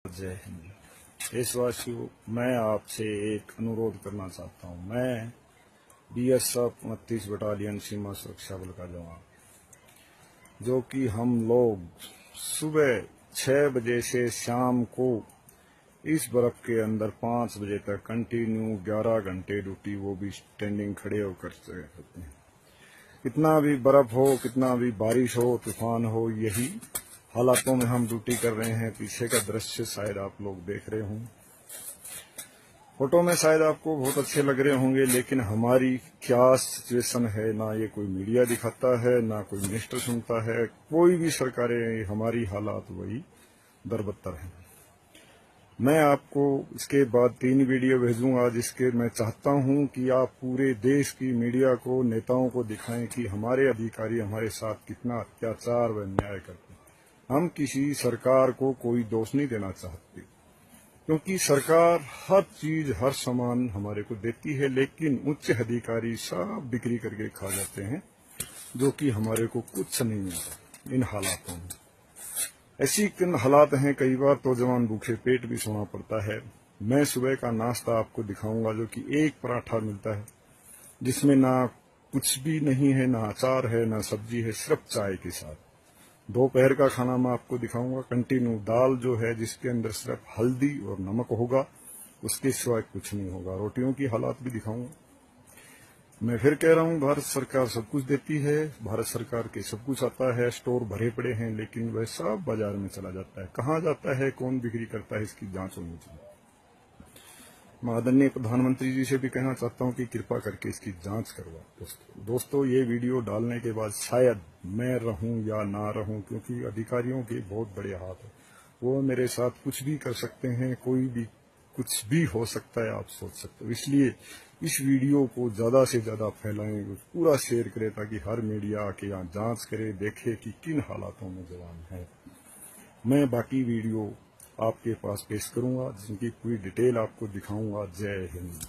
जय हिंद। देशवासियों, मैं आपसे एक अनुरोध करना चाहता हूं। मैं BSF 29 बटालियन सीमा सुरक्षा बल का जवान, जो कि हम लोग सुबह 6 बजे से शाम को इस बर्फ के अंदर 5 बजे तक कंटिन्यू 11 घंटे ड्यूटी, वो भी स्टैंडिंग खड़े होकर करते हैं। कितना भी बर्फ हो, कितना भी बारिश हो, तूफान हो, यही हालातों में हम ड्यूटी कर रहे हैं। पीछे का दृश्य शायद आप लोग देख रहे हों, फोटो में शायद आपको बहुत अच्छे लग रहे होंगे, लेकिन हमारी क्या सिचुएशन है ना ये कोई मीडिया दिखाता है, ना कोई मिनिस्टर सुनता है, कोई भी सरकारें। हमारी हालात वही दरबत्तर हैं। मैं आपको इसके बाद 3 वीडियो भेजूंगा, जिसके मैं चाहता हूं कि आप पूरे देश की मीडिया को, नेताओं को दिखाएं कि हमारे अधिकारी हमारे साथ कितना अत्याचार व अन्याय करते हैं। हम किसी सरकार को कोई दोष नहीं देना चाहते, क्योंकि सरकार हर चीज, हर सामान हमारे को देती है, लेकिन उच्च अधिकारी सब बिक्री करके खा जाते हैं, जो कि हमारे को कुछ नहीं मिलता इन हालातों में। ऐसी किन हालात हैं, कई बार तो जवान भूखे पेट भी सोना पड़ता है। मैं सुबह का नाश्ता आपको दिखाऊंगा, जो कि एक पराठा मिलता है, जिसमें ना कुछ भी नहीं है, ना अचार है, ना सब्जी है, सिर्फ चाय के साथ। दोपहर का खाना मैं आपको दिखाऊंगा, कंटिन्यू दाल जो है, जिसके अंदर सिर्फ हल्दी और नमक होगा, उसके सिवाय कुछ नहीं होगा। रोटियों की हालात भी दिखाऊंगा। मैं फिर कह रहा हूं, भारत सरकार सब कुछ देती है, भारत सरकार के सब कुछ आता है, स्टोर भरे पड़े हैं, लेकिन वह सब बाजार में चला जाता है। कहाँ जाता है, कौन बिक्री करता है, इसकी जांच होनी चाहिए। मैं आदरणीय प्रधानमंत्री जी से भी कहना चाहता हूं कि कृपा करके इसकी जांच करवा। दोस्तों, ये वीडियो डालने के बाद शायद मैं रहूं या ना रहूं, क्योंकि अधिकारियों के बहुत बड़े हाथ है। वो मेरे साथ कुछ भी कर सकते हैं, कोई भी कुछ भी हो सकता है, आप सोच सकते हो। इसलिए इस वीडियो को ज्यादा से ज्यादा फैलाएं, पूरा शेयर करें, ताकि हर मीडिया आके यहाँ जांच करे, देखे कि किन हालातों में जवान है। मैं बाकी वीडियो आपके पास पेश करूंगा, जिनकी पूरी डिटेल आपको दिखाऊंगा। जय हिंद।